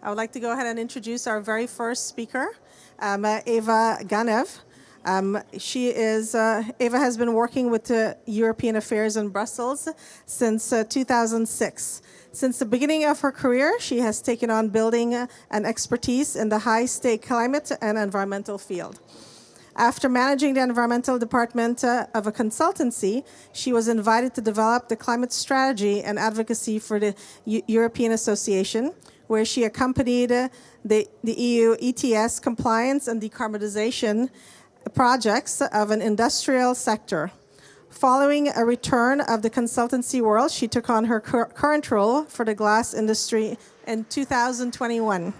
I would like to go ahead and introduce our very first speaker, Iva Ganev. Eva has been working with European affairs in Brussels since 2006. Since the beginning of her career, she has taken on building an expertise in the high-stake climate and environmental field. After managing the environmental department of a consultancy, she was invited to develop the climate strategy and advocacy for the European Association, where she accompanied the EU ETS compliance and decarbonization projects of an industrial sector. Following a return of the consultancy world, she took on her current role for the glass industry in 2021,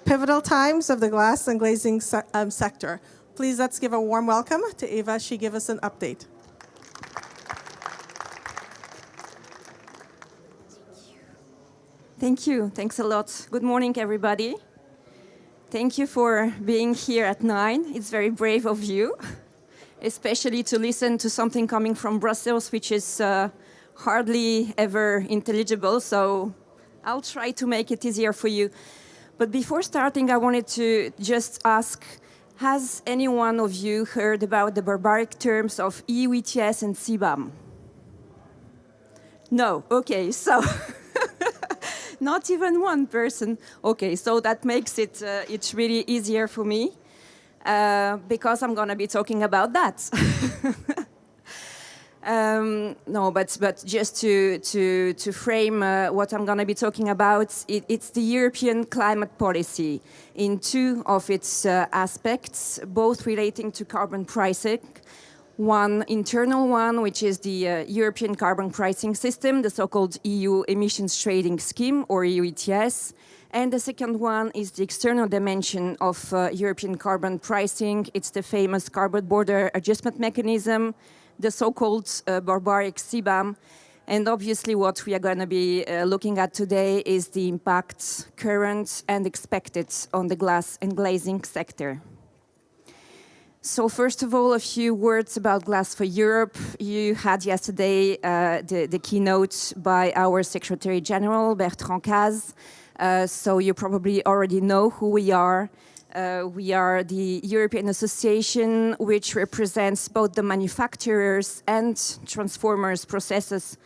pivotal times of the glass and glazing sector. Please let's give a warm welcome to Eva. She give us an update. Thank you. Thanks a lot. Good morning, everybody. Thank you for being here at 9. It's very brave of you, especially to listen to something coming from Brussels, which is hardly ever intelligible. So I'll try to make it easier for you. But before starting, I wanted to just ask, has any one of you heard about the barbaric terms of EU ETS and CBAM? No. Okay, so not even one person. Okay, so that makes it it's really easier for me because I'm going to be talking about that. No, but just to frame what I'm going to be talking about, it's the European climate policy in two of its aspects, both relating to carbon pricing. One internal one, which is the European carbon pricing system, the so-called EU emissions trading scheme, or EU ETS. And the second one is the external dimension of European carbon pricing. It's the famous carbon border adjustment mechanism, the so-called barbaric CBAM. And obviously what we are going to be looking at today is the impact current and expected on the glass and glazing sector. So first of all, a few words about Glass for Europe. You had yesterday the keynote by our Secretary General, Bertrand Cazes. So you probably already know who we are. We are the European Association, which represents both the manufacturers and transformers processes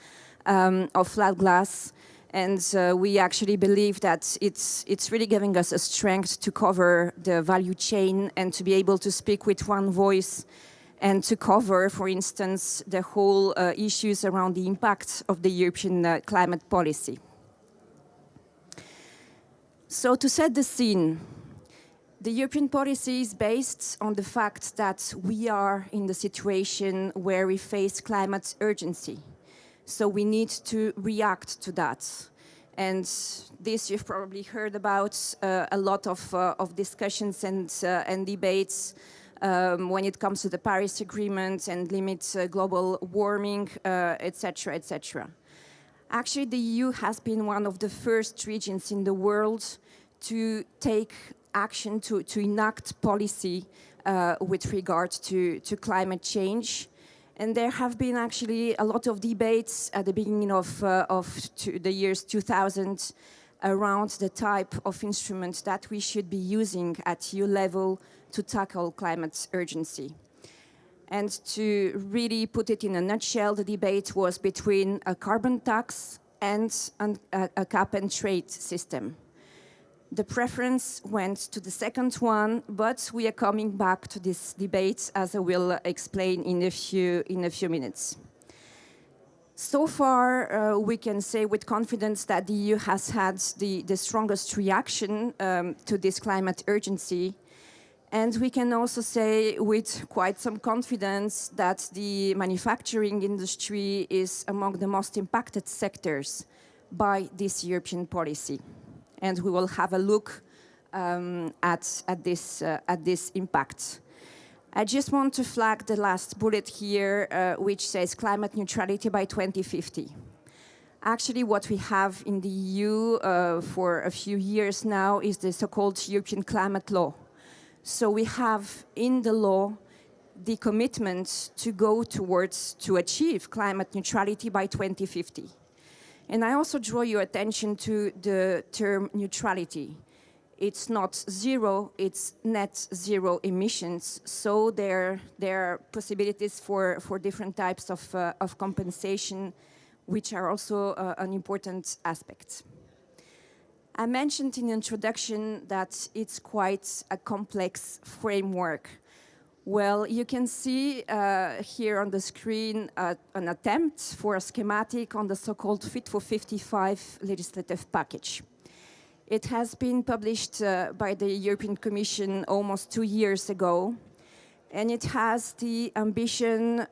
of flat glass. And we actually believe that it's really giving us a strength to cover the value chain and to be able to speak with one voice and to cover, for instance, the whole issues around the impact of the European climate policy. So to set the scene, the European policy is based on the fact that we are in the situation where we face climate urgency. So we need to react to that. And this you've probably heard about a lot of discussions and debates when it comes to the Paris Agreement and limit global warming, etc., etc. Actually, the EU has been one of the first regions in the world to take action, to enact policy with regard to climate change. And there have been actually a lot of debates at the beginning of the years 2000 around the type of instrument that we should be using at EU level to tackle climate urgency. And to really put it in a nutshell, the debate was between a carbon tax and a cap and trade system. The preference went to the second one, but we are coming back to this debate, as I will explain in a few minutes. So far, we can say with confidence that the EU has had the strongest reaction to this climate urgency. And we can also say with quite some confidence that the manufacturing industry is among the most impacted sectors by this European policy. And we will have a look at this impact. I just want to flag the last bullet here, which says climate neutrality by 2050. Actually, what we have in the EU for a few years now is the so-called European climate law. So we have in the law the commitment to go towards to achieve climate neutrality by 2050. And I also draw your attention to the term neutrality. It's not zero, it's net zero emissions. So there are possibilities for different types of compensation, which are also an important aspect. I mentioned in the introduction that it's quite a complex framework. Well, you can see here on the screen an attempt for a schematic on the so-called Fit for 55 legislative package. It has been published by the European Commission almost 2 years ago, and it has the ambition,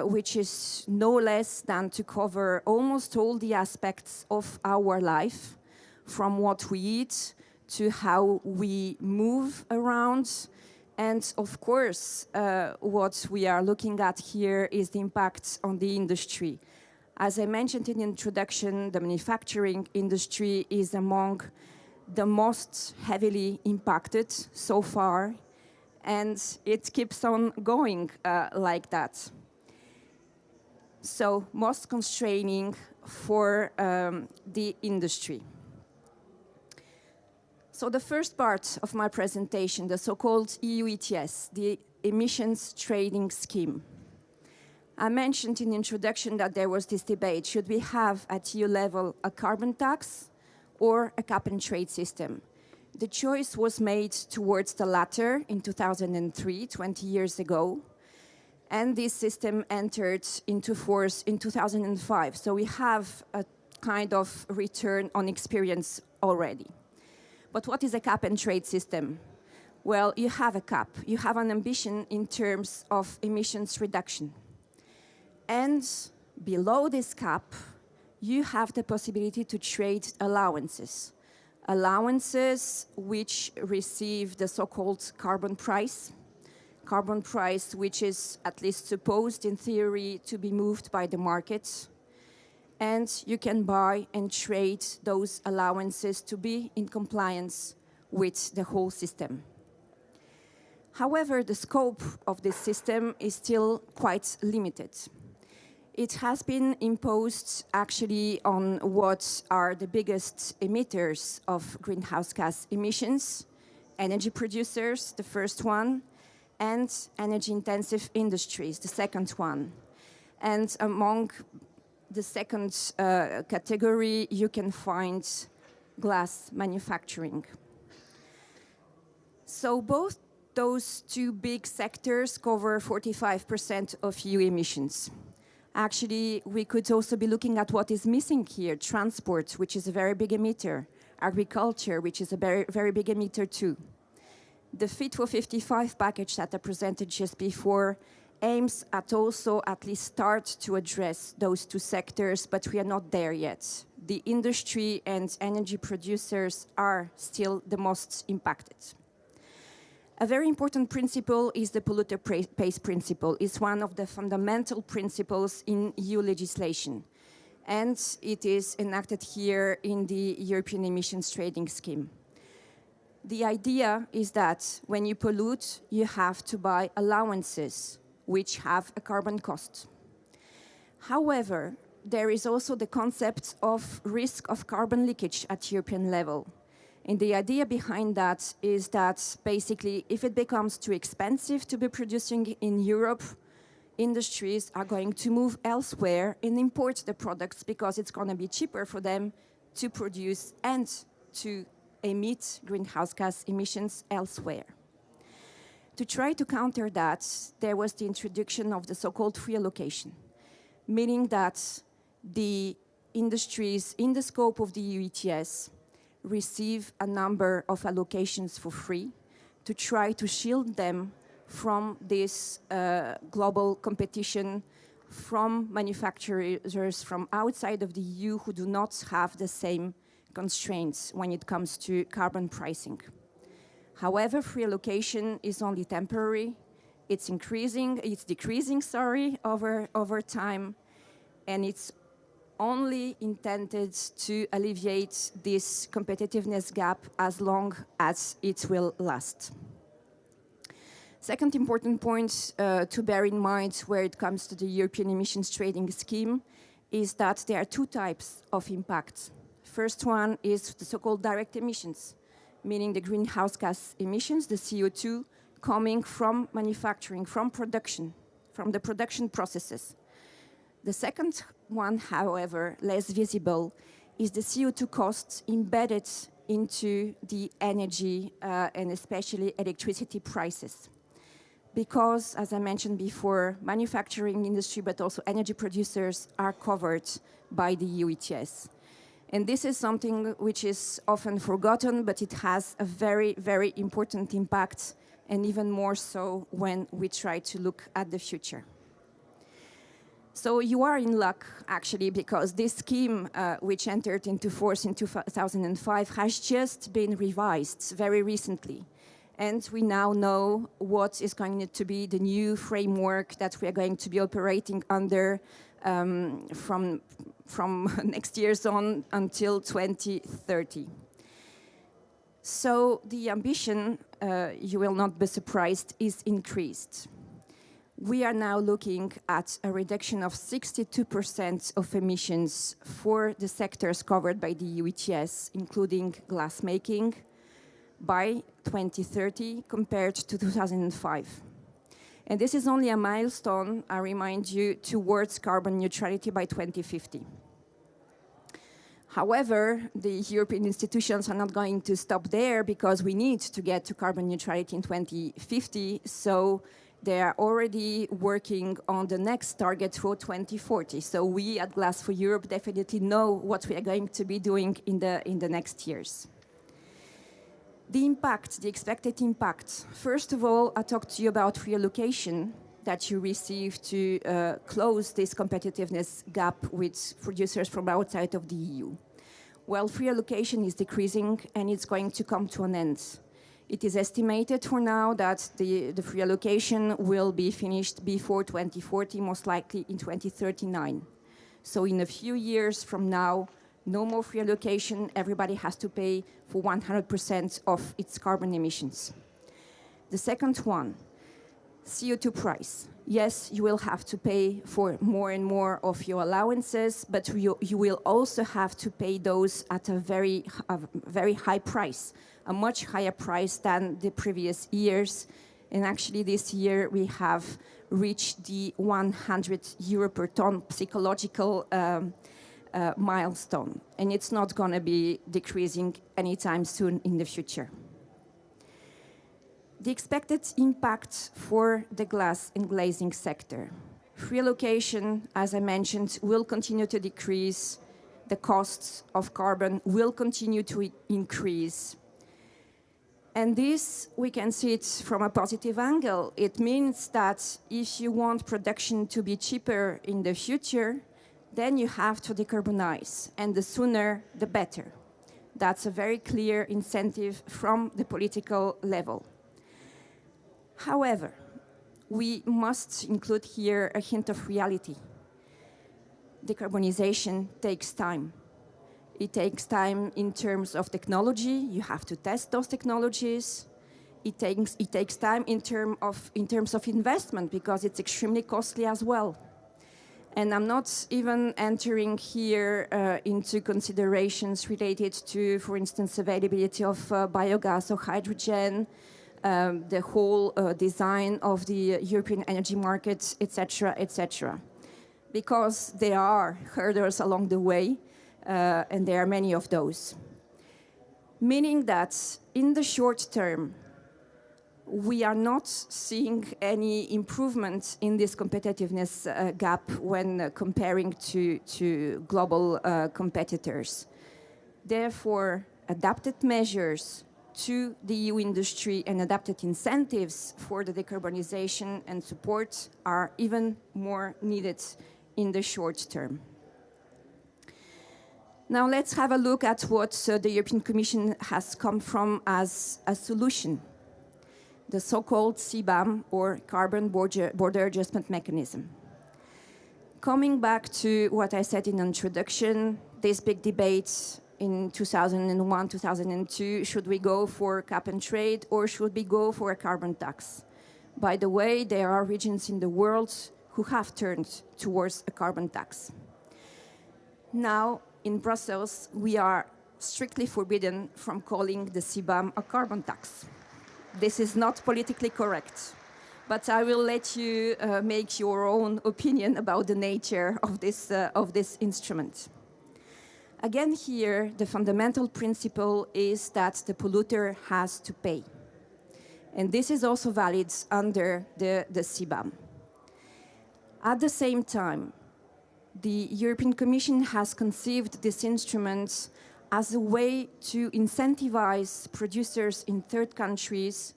which is no less than to cover almost all the aspects of our life, from what we eat to how we move around. And of course, what we are looking at here is the impact on the industry. As I mentioned in the introduction, the manufacturing industry is among the most heavily impacted so far, and it keeps on going like that. So, most constraining for the industry. So the first part of my presentation, the so-called EU ETS, the emissions trading scheme. I mentioned in the introduction that there was this debate, should we have at EU level a carbon tax or a cap and trade system? The choice was made towards the latter in 2003, 20 years ago, and this system entered into force in 2005. So we have a kind of return on experience already. But what is a cap and trade system? Well, you have a cap. You have an ambition in terms of emissions reduction. And below this cap, you have the possibility to trade allowances. Allowances which receive the so-called carbon price. Carbon price which is at least supposed in theory to be moved by the market. And you can buy and trade those allowances to be in compliance with the whole system. However, the scope of this system is still quite limited. It has been imposed actually on what are the biggest emitters of greenhouse gas emissions, energy producers, the first one, and energy-intensive industries, the second one. And among the second category, you can find glass manufacturing. So both those two big sectors cover 45% of EU emissions. Actually, we could also be looking at what is missing here, transport, which is a very big emitter, agriculture, which is a very, very big emitter too. The Fit for 55 package that I presented just before aims at also at least start to address those two sectors, but we are not there yet. The industry and energy producers are still the most impacted. A very important principle is the polluter pays principle. It's one of the fundamental principles in EU legislation. And it is enacted here in the European Emissions Trading Scheme. The idea is that when you pollute, you have to buy allowances, which have a carbon cost. However, there is also the concept of risk of carbon leakage at European level. And the idea behind that is that basically if it becomes too expensive to be producing in Europe, industries are going to move elsewhere and import the products because it's going to be cheaper for them to produce and to emit greenhouse gas emissions elsewhere. To try to counter that, there was the introduction of the so-called free allocation, meaning that the industries in the scope of the EU ETS receive a number of allocations for free to try to shield them from this global competition from manufacturers from outside of the EU who do not have the same constraints when it comes to carbon pricing. However, free allocation is only temporary. It's decreasing, over time, and it's only intended to alleviate this competitiveness gap as long as it will last. Second important point to bear in mind where it comes to the European Emissions Trading Scheme is that there are two types of impact. First one is the so-called direct emissions, meaning the greenhouse gas emissions, the CO2, coming from manufacturing, from production, from the production processes. The second one, however, less visible, is the CO2 costs embedded into the energy and especially electricity prices. Because, as I mentioned before, manufacturing industry, but also energy producers are covered by the EU ETS. And this is something which is often forgotten, but it has a very, very important impact, and even more so when we try to look at the future. So you are in luck, actually, because this scheme, which entered into force in 2005, has just been revised very recently. And we now know what is going to be the new framework that we are going to be operating under from next year's on until 2030. So the ambition, you will not be surprised, is increased. We are now looking at a reduction of 62% of emissions for the sectors covered by the EU ETS, including glassmaking, by 2030 compared to 2005. And this is only a milestone, I remind you, towards carbon neutrality by 2050. However, the European institutions are not going to stop there because we need to get to carbon neutrality in 2050, so they are already working on the next target for 2040. So we at Glass for Europe definitely know what we are going to be doing in the next years. The impact, the expected impact. First of all, I talked to you about reallocation that you receive to close this competitiveness gap with producers from outside of the EU. Well, free allocation is decreasing and it's going to come to an end. It is estimated for now that the free allocation will be finished before 2040, most likely in 2039. So in a few years from now, no more free allocation, everybody has to pay for 100% of its carbon emissions. The second one, CO2 price. Yes, you will have to pay for more and more of your allowances, but you will also have to pay those at a very high price, a much higher price than the previous years. And actually this year we have reached the 100 euro per ton psychological milestone, and it's not going to be decreasing anytime soon in the future. The expected impact for the glass and glazing sector. Free allocation, as I mentioned, will continue to decrease. The costs of carbon will continue to increase. And this, we can see it from a positive angle. It means that if you want production to be cheaper in the future, then you have to decarbonize, and the sooner, the better. That's a very clear incentive from the political level. However, we must include here a hint of reality. Decarbonization takes time. It takes time in terms of technology. You have to test those technologies. It takes time in terms of investment because it's extremely costly as well. And I'm not even entering here into considerations related to, for instance, availability of biogas or hydrogen, the whole design of the European energy market, etc., etc. Because there are hurdles along the way, and there are many of those. Meaning that in the short term, we are not seeing any improvement in this competitiveness gap when comparing to global competitors. Therefore, adapted measures to the EU industry and adapted incentives for the decarbonization and support are even more needed in the short term. Now let's have a look at what the European Commission has come from as a solution. The so-called CBAM, or Carbon Border Adjustment Mechanism. Coming back to what I said in introduction, this big debate in 2001, 2002, should we go for cap and trade or should we go for a carbon tax? By the way, there are regions in the world who have turned towards a carbon tax. Now, in Brussels, we are strictly forbidden from calling the CBAM a carbon tax. This is not politically correct, but I will let you make your own opinion about the nature of this instrument. Again, here, the fundamental principle is that the polluter has to pay. And this is also valid under the CBAM. At the same time, the European Commission has conceived this instrument as a way to incentivize producers in third countries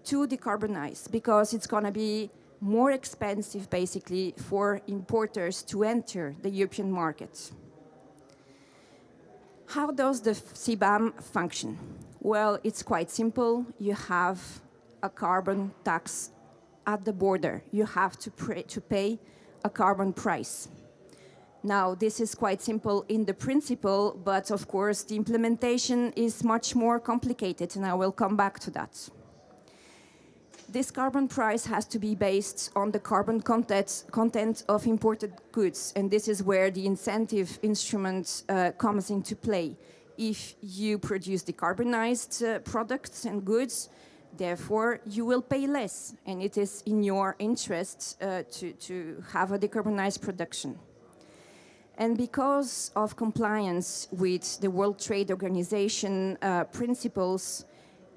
to decarbonize, because it's going to be more expensive, basically, for importers to enter the European market. How does the CBAM function? Well, it's quite simple. You have a carbon tax at the border. You have to pay a carbon price. Now, this is quite simple in the principle, but of course, the implementation is much more complicated, and I will come back to that. This carbon price has to be based on the carbon content of imported goods, and this is where the incentive instrument comes into play. If you produce decarbonized products and goods, therefore, you will pay less, and it is in your interest to have a decarbonized production. And because of compliance with the World Trade Organization principles,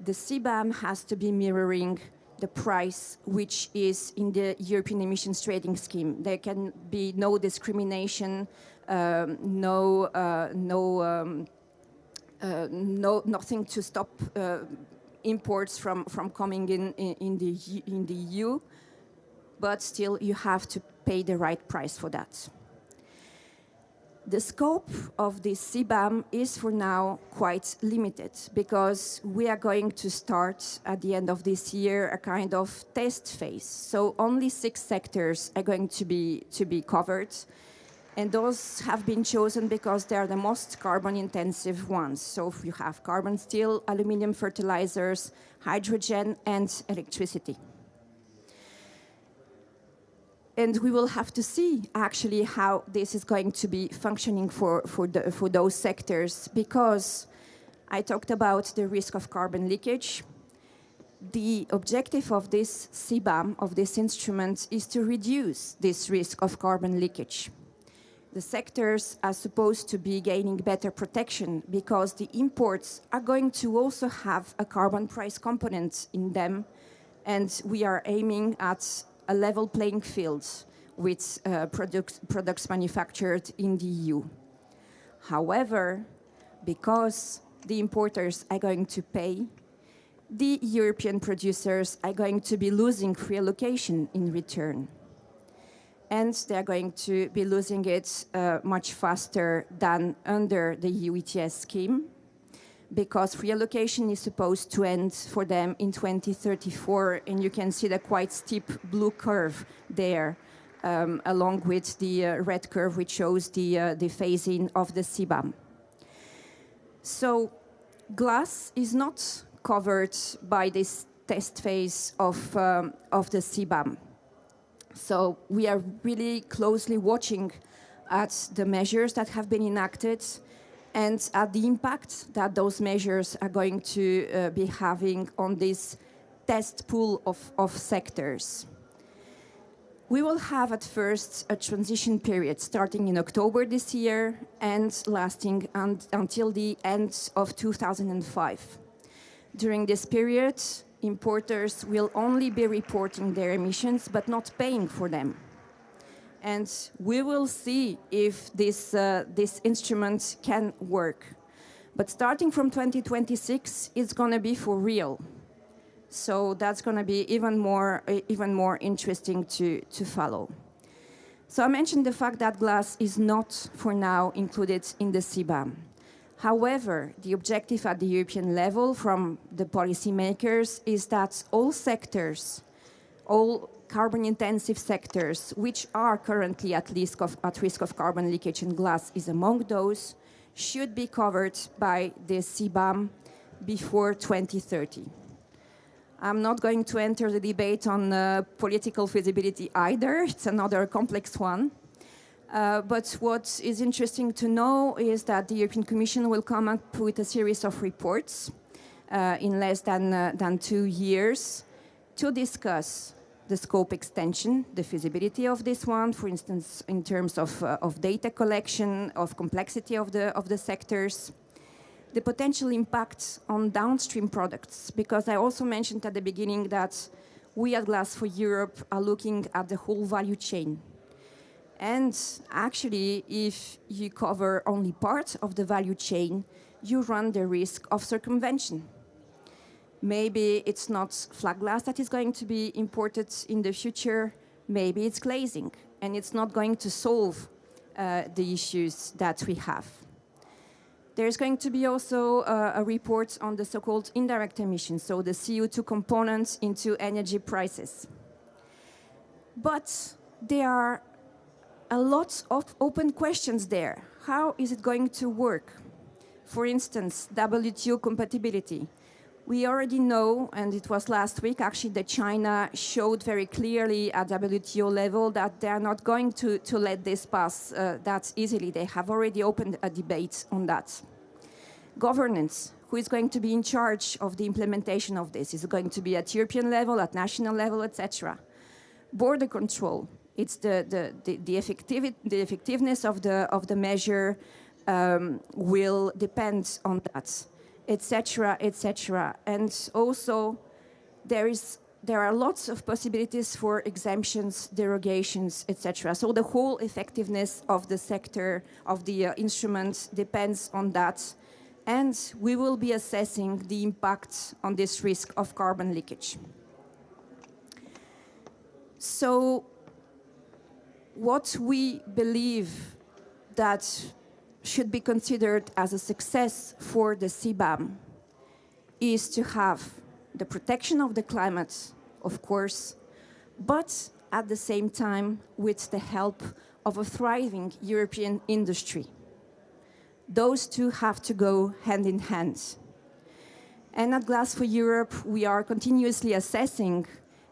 the CBAM has to be mirroring the price which is in the European emissions trading scheme. There can be no discrimination, nothing to stop imports from coming in the EU, but still you have to pay the right price for that. The scope of this CBAM is for now quite limited, because we are going to start at the end of this year a kind of test phase. So only 6 sectors are going to be covered, and those have been chosen because they are the most carbon intensive ones. So you have carbon steel, aluminium fertilizers, hydrogen, and electricity. And we will have to see actually how this is going to be functioning for those sectors, because I talked about the risk of carbon leakage. The objective of this CBAM, of this instrument, is to reduce this risk of carbon leakage. The sectors are supposed to be gaining better protection because the imports are going to also have a carbon price component in them, and we are aiming at a level playing field with products manufactured in the EU. However, because the importers are going to pay, the European producers are going to be losing free allocation in return. And they're going to be losing it much faster than under the EU ETS scheme, because free allocation is supposed to end for them in 2034, and you can see the quite steep blue curve there, along with the red curve, which shows the phasing of the CBAM. So glass is not covered by this test phase of the CBAM. So we are really closely watching at the measures that have been enacted and at the impact that those measures are going to be having on this test pool of sectors. We will have at first a transition period starting in October this year and lasting until the end of 2005. During this period, importers will only be reporting their emissions but not paying for them. And we will see if this instrument can work. But starting from 2026, it's going to be for real. So that's going to be even more interesting to follow. So I mentioned the fact that glass is not, for now, included in the CBAM. However, the objective at the European level from the policymakers is that all sectors, all carbon-intensive sectors, which are currently at risk of carbon leakage, and glass is among those, should be covered by the CBAM before 2030. I'm not going to enter the debate on political feasibility either. It's another complex one. But what is interesting to know is that the European Commission will come up with a series of reports in less than 2 years to discuss the scope extension, the feasibility of this one, for instance, in terms of data collection, of complexity of the sectors, the potential impact on downstream products, because I also mentioned at the beginning that we at Glass for Europe are looking at the whole value chain. And actually, if you cover only part of the value chain, you run the risk of circumvention. Maybe it's not flat glass that is going to be imported in the future, maybe it's glazing, and it's not going to solve the issues that we have. There's going to be also a report on the so-called indirect emissions, so the CO2 components into energy prices. But there are a lot of open questions there. How is it going to work? For instance, WTO compatibility. We already know, and it was last week actually, that China showed very clearly at WTO level that they are not going to let this pass that easily. They have already opened a debate on that. Governance. Who is going to be in charge of the implementation of this? Is it going to be at European level, at national level, etc.? Border control. It's the effectiveness of the measure will depend on that, etc., etc. And also, there are lots of possibilities for exemptions, derogations, etc. So the whole effectiveness of the sector, of the instrument, depends on that. And we will be assessing the impact on this risk of carbon leakage. So what we believe that should be considered as a success for the CBAM is to have the protection of the climate, of course, but at the same time with the help of a thriving European industry. Those two have to go hand in hand. And at Glass for Europe, we are continuously assessing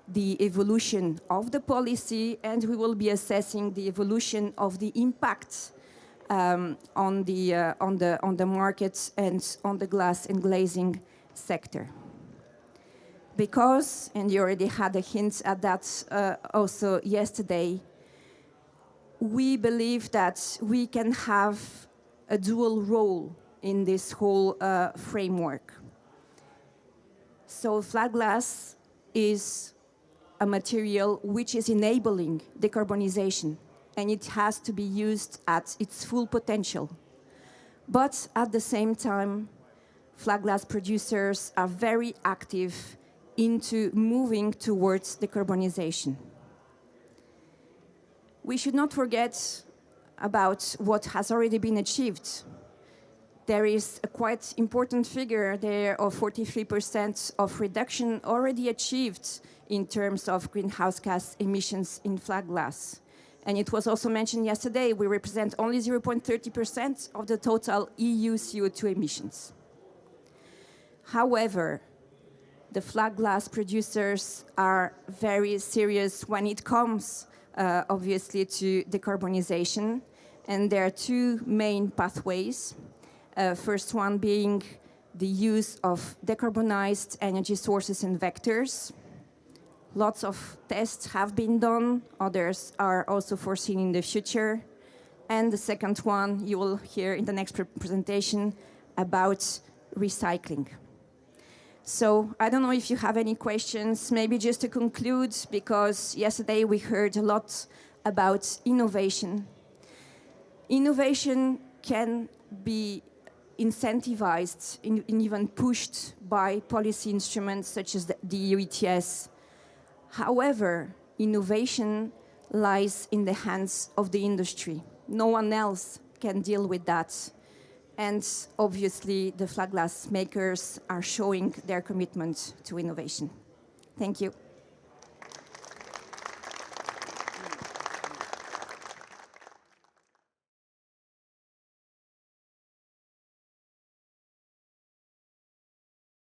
the evolution of the policy, and we will be assessing the evolution of the impact on the markets and on the glass and glazing sector. Because, and you already had a hint at that also yesterday, we believe that we can have a dual role in this whole framework. So flat glass is a material which is enabling decarbonization, and it has to be used at its full potential. But at the same time, flat glass producers are very active into moving towards decarbonization. We should not forget about what has already been achieved. There is a quite important figure there of 43% of reduction already achieved in terms of greenhouse gas emissions in flat glass. And it was also mentioned yesterday, we represent only 0.30% of the total EU CO2 emissions. However, the flat glass producers are very serious when it comes, obviously, to decarbonization. And there are two main pathways. First one being the use of decarbonized energy sources and vectors. Lots of tests have been done. Others are also foreseen in the future. And the second one, you will hear in the next presentation about recycling. So I don't know if you have any questions, maybe just to conclude, because yesterday we heard a lot about innovation. Innovation can be incentivized and even pushed by policy instruments such as the EU ETS. However, innovation lies in the hands of the industry. No one else can deal with that. And obviously, the flat glass makers are showing their commitment to innovation. Thank you.